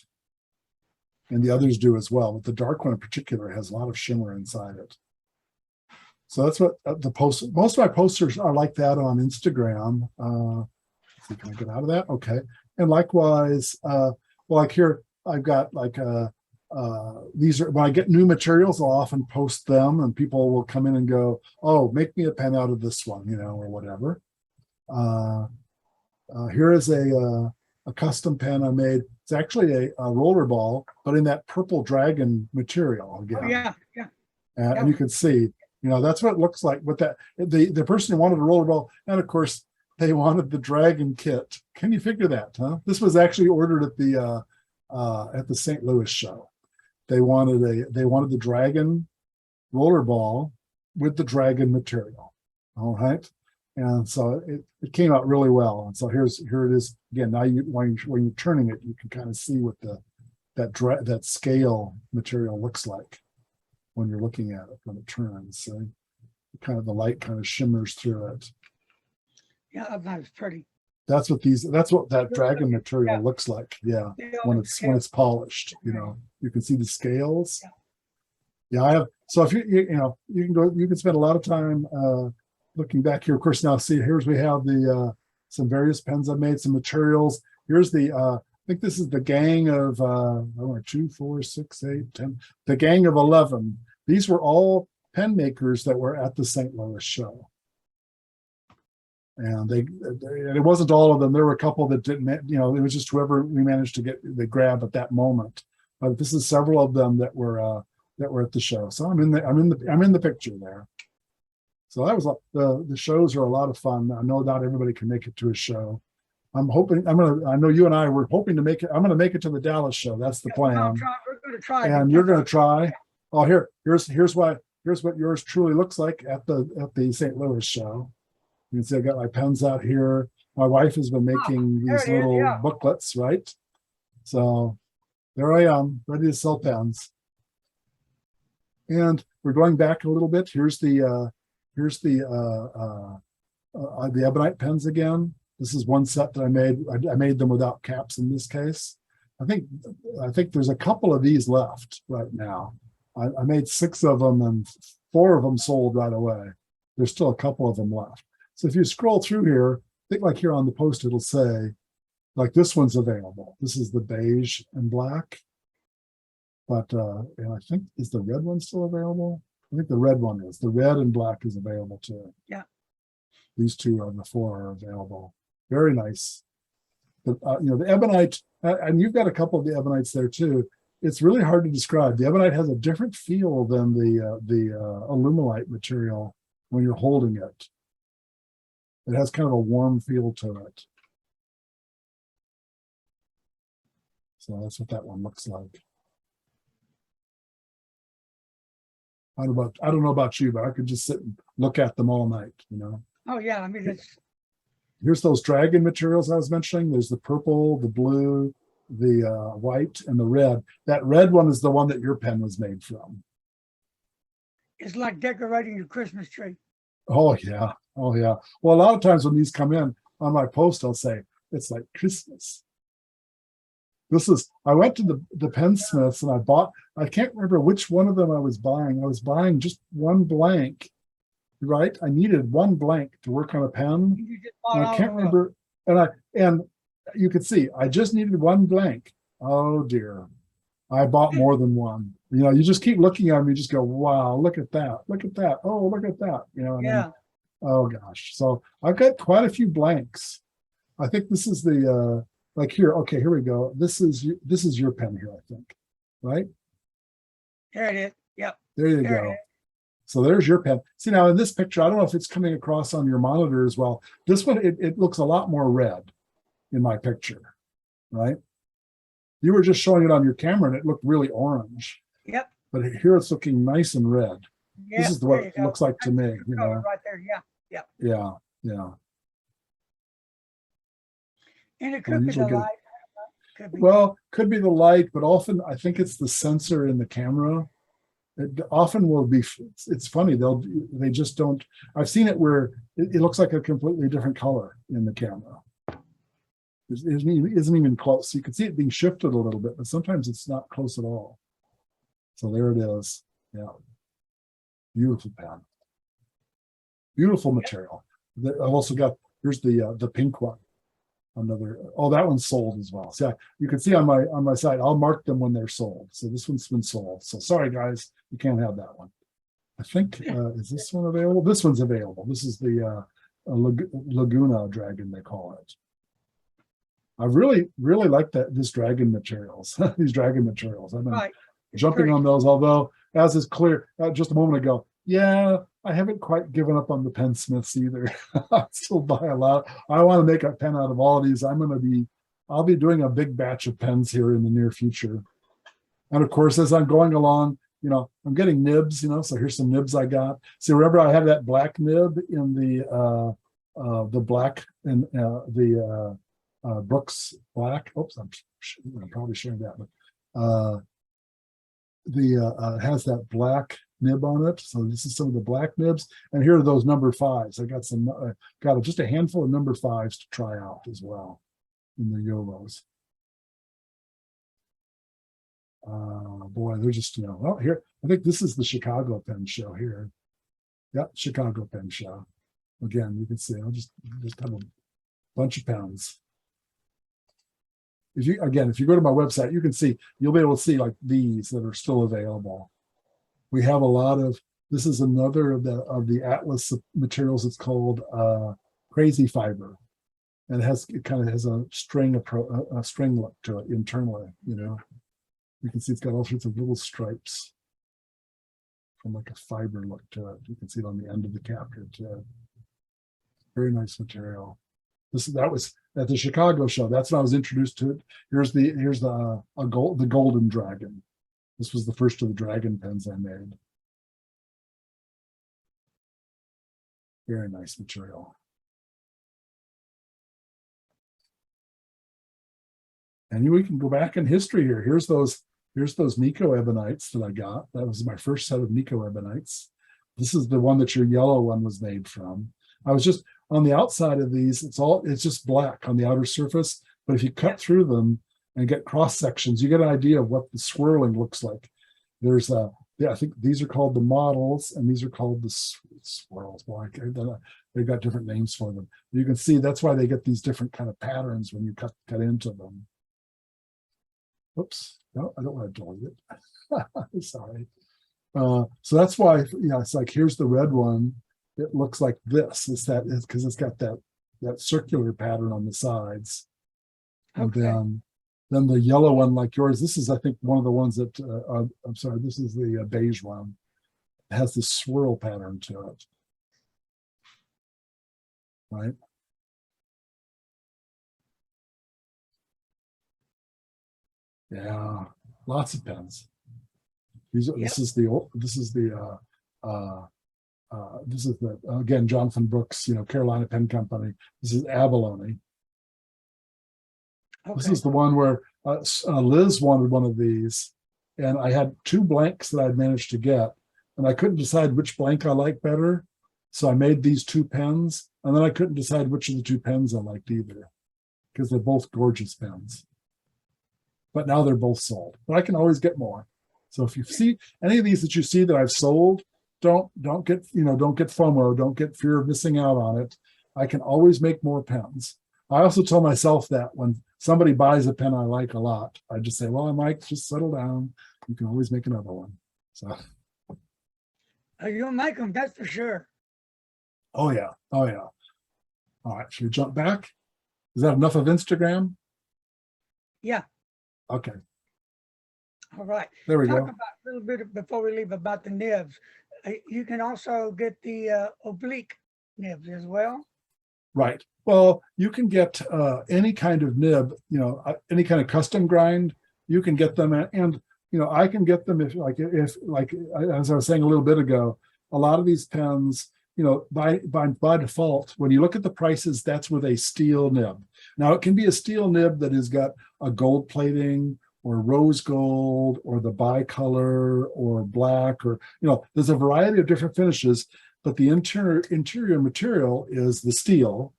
And the others do as well, but the dark one in particular has a lot of shimmer inside it. So that's what most of my posters are like that on Instagram. Let's see, can I get out of that? Okay. And likewise, well, like here, I've got like these are, when I get new materials, I'll often post them and people will come in and go, oh, make me a pen out of this one, you know, or whatever. Here is a custom pen I made. It's actually a roller ball, but in that purple dragon material again. Oh, yeah, yeah. And you can see, you know, that's what it looks like with that. The person who wanted a roller ball, and of course, they wanted the dragon kit. Can you figure that, huh? This was actually ordered at the St. Louis show. They wanted the dragon roller ball with the dragon material. All right. And so it came out really well. And so here it is again. Now when you're turning it, you can kind of see what that scale material looks like when you're looking at it when it turns. So kind of the light kind of shimmers through it. Yeah, that's pretty. That's what that dragon material looks like. Yeah, when it's polished, you know, you can see the scales. Yeah, I have. So if you know, you can spend a lot of time looking back here. Of course, now see we have the some various pens I've made, some materials. Here's the I think this is the gang of 2, 4, 6, 8, 10. The gang of 11. These were all pen makers that were at the St. Louis show. And it wasn't all of them. There were a couple that didn't, you know, it was just whoever we managed to grab at that moment. But this is several of them that were at the show. So I'm in the picture there. So that was the shows are a lot of fun. I know not everybody can make it to a show. I know you and I were hoping to make it. I'm gonna make it to the Dallas show. That's the plan. We're gonna try. And you're gonna try. Oh, here's what yours truly looks like at the St. Louis show. You can see I got my pens out here. My wife has been making these little booklets, right? So there I am, ready to sell pens. And we're going back a little bit. Here's the ebonite pens again. This is one set that I made. I made them without caps in this case. I think there's a couple of these left right now. I made 6 of them and 4 of them sold right away. There's still a couple of them left. So if you scroll through here, I think like here on the post, it'll say, like this one's available. This is the beige and black. But and I think, is the red one still available? I think the red one is. The red and black is available too. Yeah. These 2 of the 4 are available. Very nice. But you know, the ebonite, and you've got a couple of the ebonites there too. It's really hard to describe. The ebonite has a different feel than the alumilite material when you're holding it. It has kind of a warm feel to it. So that's what that one looks like. I don't know about you, but I could just sit and look at them all night, you know. Oh yeah, I mean Here's those dragon materials I was mentioning. There's the purple, the blue, the white, and the red. That red one is the one that your pen was made from. it's like decorating your Christmas tree. Oh yeah. Oh yeah. Well, a lot of times when these come in on my post, I'll say it's like Christmas. I went to the Pensmiths and I can't remember which one of them I was buying. I was buying just one blank, right? I needed one blank to work on a pen. You just bought And I can't remember. And you could see I just needed one blank. Oh dear. I bought more than one. You know, you just keep looking at them, you just go, wow, look at that. Look at that. Oh, look at that. You know, Yeah. oh gosh. So I've got quite a few blanks. I think this is the like here. Okay, here we go. This is your pen here, I think. Right? There it is. Yep. There you There it go. is. So there's your pen. See now in this picture, I don't know if it's coming across on your monitor as well. This one, it looks a lot more red in my picture, right? You were just showing it on your camera and it looked really orange. Yep. But here it's looking nice and red. Yeah, This is what it looks like to me, you know. Right there. Yeah. Yeah. Yeah, yeah. And it I could be the usually get- light. Could be. Well, could be the light, but often I think it's the sensor in the camera. It often will be, it's funny, they just don't, I've seen it where it looks like a completely different color in the camera. It isn't even close. You can see it being shifted a little bit, but sometimes it's not close at all. So there it is. Yeah. Beautiful pen. Beautiful material. I've also got, here's the pink one. Another, oh, that one's sold as well. So you can see on my site, I'll mark them when they're sold. So this one's been sold. So sorry guys, you can't have that one. I think is this one available? This one's available. This is the Laguna dragon, they call it. I really like this dragon materials, these dragon materials. I've been jumping on those, although as is clear just a moment ago, yeah, I haven't quite given up on the pensmiths either. I still buy a lot. I want to make a pen out of all of these. I'll be doing a big batch of pens here in the near future. And of course, as I'm going along, I'm getting nibs, so here's some nibs I got. See, remember I have that black nib in the black and the Brooks black. Oops, I'm probably sharing that, but has that black nib on it. So this is some of the black nibs, and here are those number 5s. I got some, just a handful of number 5s to try out as well in the YOLOs. Boy, they're just, well, here, I think this is the Chicago Pen Show here. Yep, Chicago Pen Show. Again, you can see, I'll just have a bunch of pens. If you go to my website, you can see, you'll be able to see like these that are still available. We have a lot of, this is another of the Atlas materials. It's called Crazy Fiber. And it kind of has a string look to it internally, You can see it's got all sorts of little stripes from like a fiber look to it. You can see it on the end of the cap here too. Very nice material. That was at the Chicago show. That's when I was introduced to it. Here's the golden dragon. This was the first of the dragon pens I made. Very nice material. And we can go back in history here. Here's those Nico ebonites that I got. That was my first set of Nico ebonites. This is the one that your yellow one was made from. I was just on the outside of these, it's just black on the outer surface. But if you cut through them and get cross sections, you get an idea of what the swirling looks like. There's I think these are called the models, and these are called the swirls. Well, they've got different names for them. You can see that's why they get these different kind of patterns when you cut into them. Oops, no, I don't want to delete it. Sorry. So that's why, it's like, here's the red one. It looks like this. It's because it's got that circular pattern on the sides. Okay. And then the yellow one, like yours, this is, I think, one of the ones that, I'm sorry, this is the beige one. It has this swirl pattern to it. Right? Yeah, lots of pens. This is the again, Jonathan Brooks, Carolina Pen Company. This is abalone. Okay. This is the one where Liz wanted one of these, and I had 2 blanks that I'd managed to get, and I couldn't decide which blank I liked better. So I made these 2 pens, and then I couldn't decide which of the 2 pens I liked either, because they're both gorgeous pens. But now they're both sold. But I can always get more. So if you see any of these that you see that I've sold, don't get FOMO, don't get fear of missing out on it. I can always make more pens. I also tell myself that when somebody buys a pen I like a lot, I just say, well, I might just settle down. You can always make another one. So you'll make them, that's for sure. Oh yeah. Oh yeah. All right, should we jump back? Is that enough of Instagram? Yeah. Okay. All right. There we go. Talk about a little bit before we leave about the nibs. You can also get the oblique nibs as well. Right. Well, you can get any kind of nib, any kind of custom grind. You can get them, and I can get them if as I was saying a little bit ago, a lot of these pens, by default, when you look at the prices, that's with a steel nib. Now it can be a steel nib that has got a gold plating rose gold or the bicolor or black, or there's a variety of different finishes, but the interior material is the steel,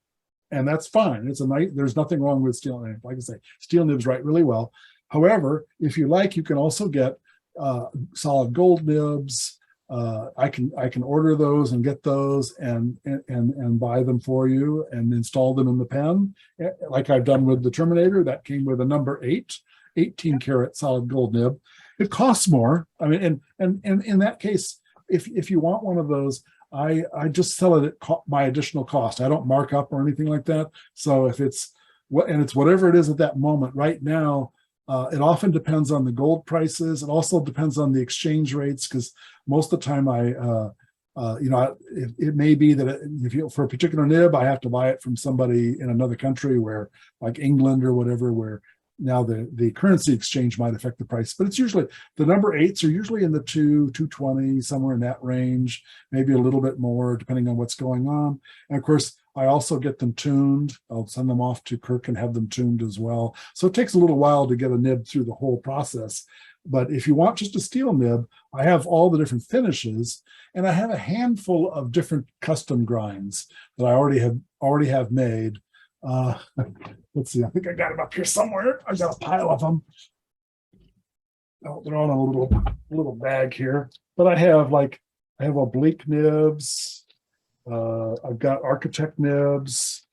and that's fine. It's a nice, there's nothing wrong with steel. Like I say, steel nibs write really well. However, if you like, you can also get solid gold nibs. I can order those and get those and buy them for you and install them in the pen, like I've done with the Terminator. That came with a number 8, 18 karat solid gold nib. It costs more. I mean, and in that case, if you want one of those, I just sell it at my additional cost. I don't mark up or anything like that. So if it's whatever it is at that moment. Right now, it often depends on the gold prices. It also depends on the exchange rates, because most of the time it may be that for a particular nib, I have to buy it from somebody in another country, where like England or whatever, where now the currency exchange might affect the price. But it's usually, the number 8s are usually in the 220, somewhere in that range, maybe a little bit more depending on what's going on. And of course, I also get them tuned. I'll send them off to Kirk and have them tuned as well. So it takes a little while to get a nib through the whole process. But if you want just a steel nib, I have all the different finishes, and I have a handful of different custom grinds that I already have made. Let's see, I think I got them up here somewhere. I got a pile of them. Oh, they're all in a little bag here. But I have oblique nibs. I've got architect nibs.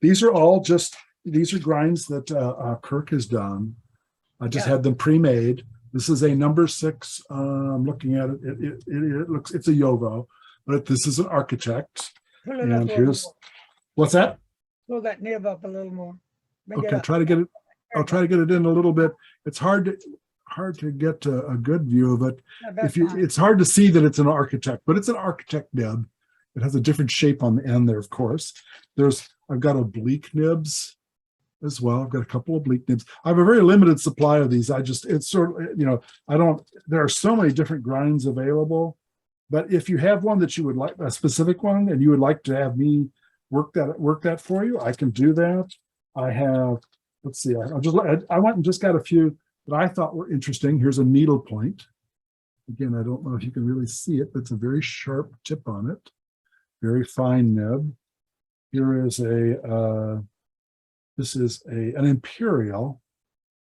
These are grinds that Kirk has done. I just had them pre-made. This is a number 6. I'm looking at it. It looks, it's a Yovo, but this is an architect. And here's, what's that? Pull that nib up a little more. Okay, try to get it. I'll try to get it in a little bit. It's hard to get a good view of it. It's hard to see that it's an architect, but it's an architect nib. It has a different shape on the end there, of course. I've got oblique nibs as well. I've got a couple of oblique nibs. I have a very limited supply of these. It's sort of, there are so many different grinds available, but if you have one that you would like, a specific one, and you would like to have me work that for you, I can do that. I have, let's see, I went and just got a few that I thought were interesting. Here's a needle point. Again, I don't know if you can really see it, but it's a very sharp tip on it. Very fine nib. Here is this is an imperial,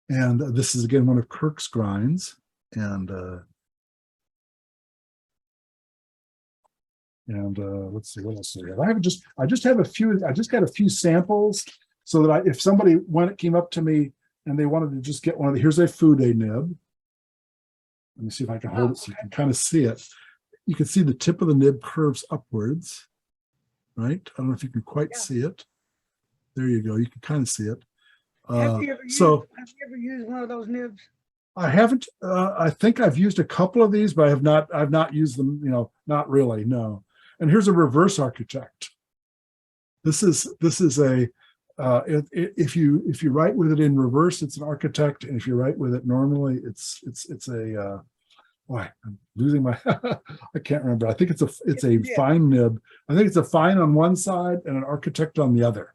and this is again one of Kirk's grinds. And let's see what else do I have. I just got a few samples, so that if somebody, when it came up to me and they wanted to just get one of the, here's a Fude nib. Let me see if I can hold it so you can kind of see it. You can see the tip of the nib curves upwards, right? I don't know if you can quite see it. There you go. You can kind of see it. Have you ever used one of those nibs? I haven't. I think I've used a couple of these, but I've not used them. Not really. No. And here's a reverse architect. This is a. If you write with it in reverse, it's an architect, and if you write with it normally, it's a. I'm losing my. I can't remember. I think it's a fine nib. I think it's a fine on one side and an architect on the other,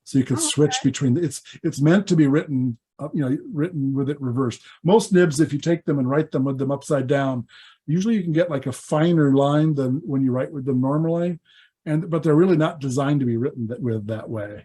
so you can switch between. It's meant to be written, written with it reversed. Most nibs, if you take them and write them with them upside down, usually you can get like a finer line than when you write with them normally, but they're really not designed to be written with that way,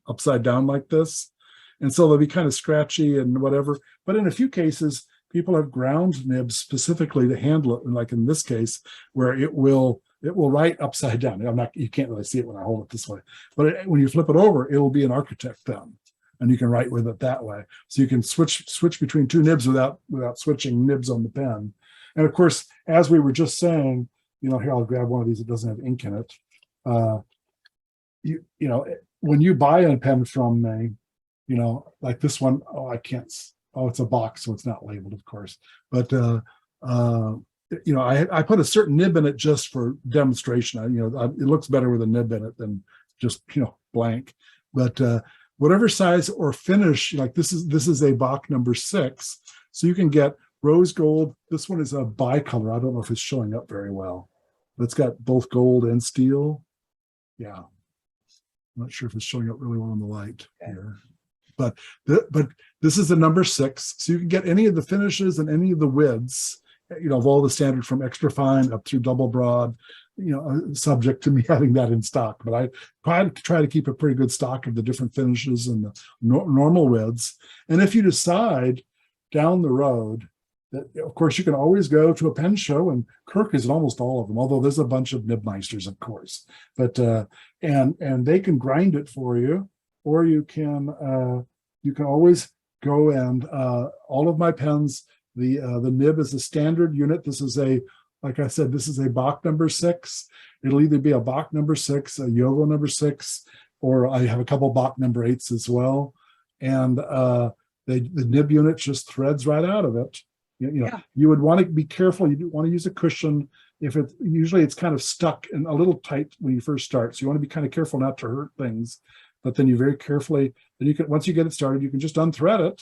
upside down like this, and so they'll be kind of scratchy and whatever. But in a few cases, people have ground nibs specifically to handle it, and like in this case, where it will write upside down. You can't really see it when I hold it this way, but when you flip it over, it will be an architect thumb, and you can write with it that way. So you can switch between two nibs without switching nibs on the pen. And of course, as we were just saying, here I'll grab one of these that doesn't have ink in it. When you buy a pen from me, like this one, I can't. Oh, it's a box, so it's not labeled, of course. But I put a certain nib in it just for demonstration. It looks better with a nib in it than just blank. But whatever size or finish, like this is a Bach number 6, so you can get rose gold. This one is a bicolor. I don't know if it's showing up very well, but it's got both gold and steel. Yeah, I'm not sure if it's showing up really well in the light here. But this is the number 6, so you can get any of the finishes and any of the widths, of all the standard from extra fine up through double broad, subject to me having that in stock. But I try to keep a pretty good stock of the different finishes and the normal widths. And if you decide down the road that, of course, you can always go to a pen show, and Kirk is in almost all of them, although there's a bunch of Nibmeisters, of course. But and they can grind it for you, or you can always go and all of my pens. The nib is a standard unit. This is like I said, this is a Bach number 6. It'll either be a Bach number 6, a Yovo number 6, or I have a couple Bach number 8s as well. And the nib unit just threads right out of it. You would want to be careful. You want to use a cushion. Usually it's kind of stuck and a little tight when you first start. So you want to be kind of careful not to hurt things. But then you very carefully, then you can, once you get it started, you can just unthread it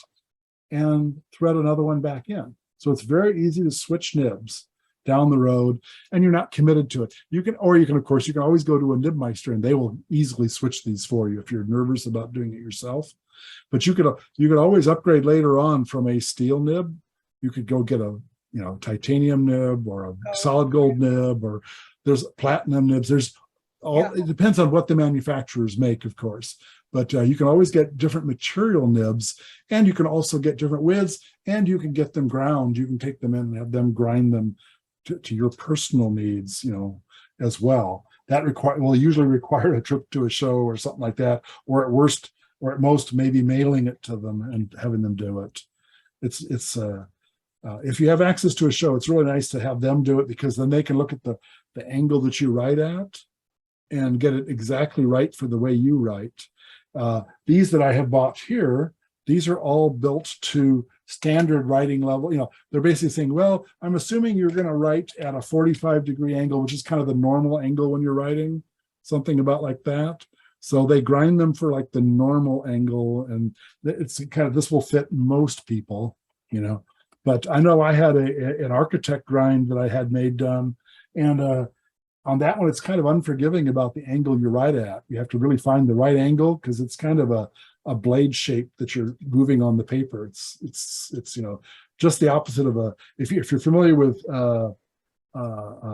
and thread another one back in. So it's very easy to switch nibs down the road, and you're not committed to it. You can of course, you can always go to a Nibmeister and they will easily switch these for you if you're nervous about doing it yourself. But you could always upgrade later on from a steel nib. You could go get a titanium nib or a solid gold nib, or there's platinum nibs. There's all, it depends on what the manufacturers make, of course. But you can always get different material nibs, and you can also get different widths, and you can get them ground. You can take them in and have them grind them to your personal needs, as well. That will usually require a trip to a show or something like that, or at most, maybe mailing it to them and having them do it. If you have access to a show, it's really nice to have them do it, because then they can look at the angle that you write at and get it exactly right for the way you write. These that I have bought here, these are all built to standard writing level. They're basically saying, well, I'm assuming you're going to write at a 45-degree angle, which is kind of the normal angle when you're writing, something about like that. So they grind them for like the normal angle, and it's kind of, this will fit most people, But I know I had an architect grind that I had made done, and on that one, it's kind of unforgiving about the angle you write at. You have to really find the right angle, because it's kind of a blade shape that you're moving on the paper. It's just the opposite of if you're familiar with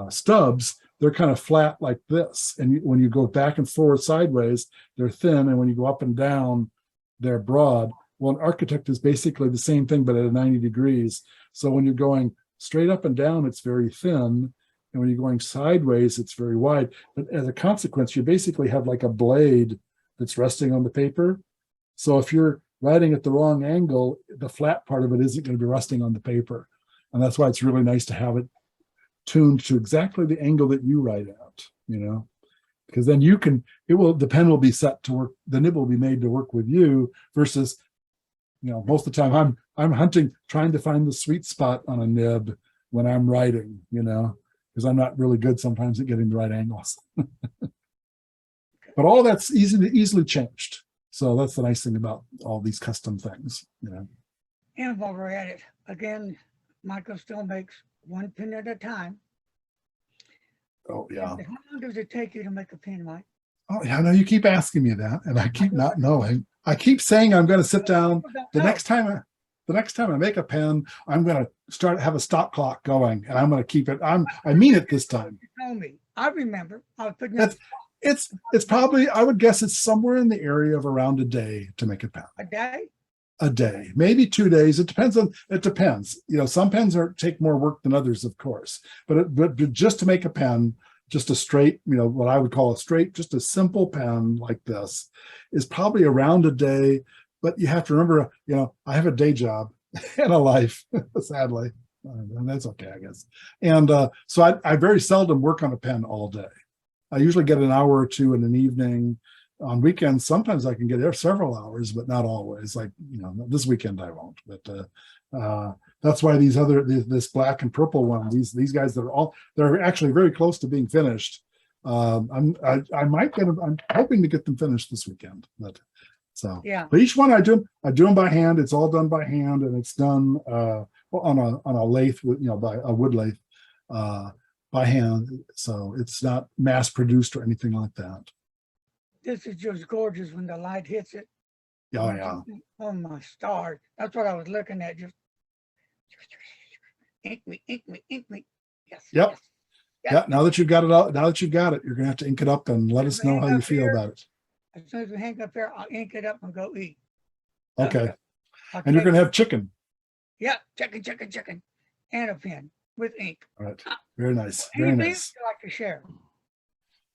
stubs, they're kind of flat like this. And when you go back and forward sideways, they're thin. And when you go up and down, they're broad. Well, an architect is basically the same thing, but at 90 degrees. So when you're going straight up and down, it's very thin. And when you're going sideways, it's very wide. But as a consequence, you basically have like a blade that's resting on the paper. So if you're writing at the wrong angle, the flat part of it isn't going to be resting on the paper. And that's why it's really nice to have it tuned to exactly the angle that you write at, because then the pen will be set to work, the nib will be made to work with you, versus, most of the time I'm hunting, trying to find the sweet spot on a nib when I'm writing, because I'm not really good sometimes at getting the right angles. But all that's easily changed. So that's the nice thing about all these custom things, And while we're at it, again, Michael still makes one pen at a time. Oh, yeah. How long does it take you to make a pen, Mike? Oh, yeah, I know you keep asking me that, and I keep not knowing. I keep saying I'm going to sit down. The next time I make a pen, I'm going to have a stop clock going, and I'm going to keep it. I mean it this time. You told me. I remember. I was putting it's probably, I would guess it's somewhere in the area of around a day to make a pen. a day. A day, maybe 2 days. It depends. Some pens take more work than others, of course. But just to make a pen, just a straight, what I would call just a simple pen like this, is probably around a day. But you have to remember, I have a day job and a life, sadly, and that's okay, I guess. And so I very seldom work on a pen all day. I usually get an hour or two in an evening. On weekends, sometimes I can get there several hours, but not always. Like, this weekend I won't. But that's why this black and purple one, these guys they're actually very close to being finished. I'm hoping to get them finished this weekend. But each one I do them by hand. It's all done by hand, and it's done on a lathe, by a wood lathe, by hand. So it's not mass produced or anything like that. This is just gorgeous when the light hits it. Yeah, yeah. Oh my stars. That's what I was looking at. Just ink me, ink me, ink me. Yes. Yep. Yes. Yeah, now that you've got it out, now that you've got it, you're gonna have to ink it up and let us know how you feel about it. As soon as we hang up here, I'll ink it up and go eat. Okay. I'll And you're take- gonna have chicken. Yeah, chicken, and a pen with ink. All right. Very nice. Very Anything nice. else you like to share?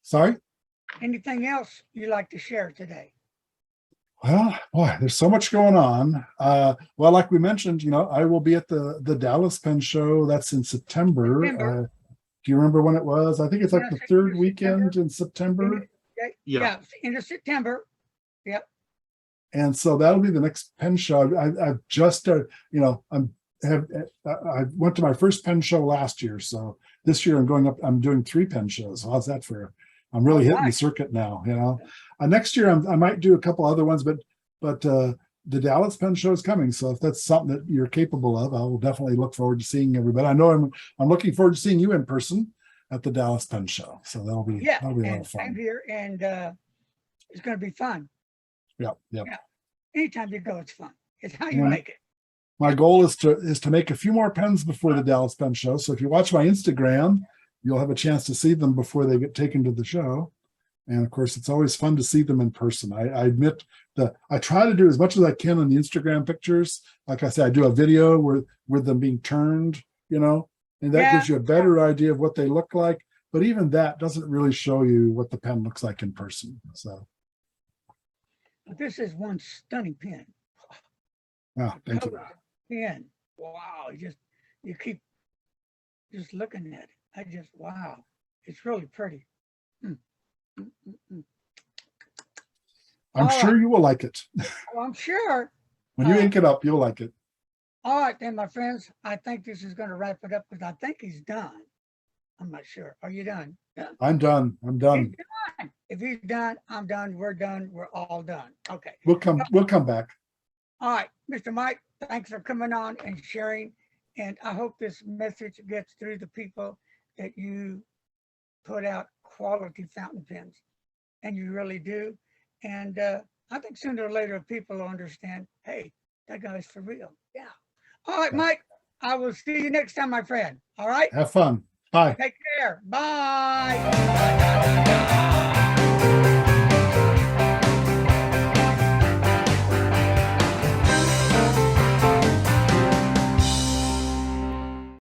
Sorry? Anything else you like to share today? Well, boy, there's so much going on. Well, like we mentioned, I will be at the Dallas Pen Show. That's in September. September. Do you remember when it was? I think it's like Yeah, the it's third in weekend in September. Yeah, end of September. Yep. And so that'll be the next pen show. I've just started, I went to my first pen show last year. So this year I'm doing 3 pen shows. How's that for, I'm really hitting the circuit now, next year I might do a couple other ones, but the Dallas Pen Show is coming. So if that's something that you're capable of, I will definitely look forward to seeing everybody. I know I'm looking forward to seeing you in person at the Dallas Pen Show. So that'll be a lot of I'm fun. here, and it's going to be fun. Yeah. Anytime you go, it's fun. It's how you Yeah. make it. My goal is to make a few more pens before the Dallas Pen Show. So if you watch my Instagram, you'll have a chance to see them before they get taken to the show. And of course, it's always fun to see them in person. I admit that I try to do as much as I can on the Instagram pictures. Like I said, I do a video with them being turned, and that gives you a better idea of what they look like. But even that doesn't really show you what the pen looks like in person. So, This is one stunning pen. thank you. Pen. Wow. You keep just looking at it. Wow. It's really pretty. I'm sure you will like it. Well, I'm sure. When you ink it up, you'll like it. All right, then, my friends, I think this is going to wrap it up because I think he's done. I'm not sure. Are you done? Yeah. I'm done. He's done. If he's done, I'm done. We're done. We're all done. Okay. We'll come back. All right, Mr. Mike, thanks for coming on and sharing. And I hope this message gets through to people that you put out quality fountain pens, and you really do. And I think sooner or later people will understand, hey, that guy's for real. Yeah. All right, Mike, I will see you next time, my friend. All right. Have fun. Bye. Take care. Bye.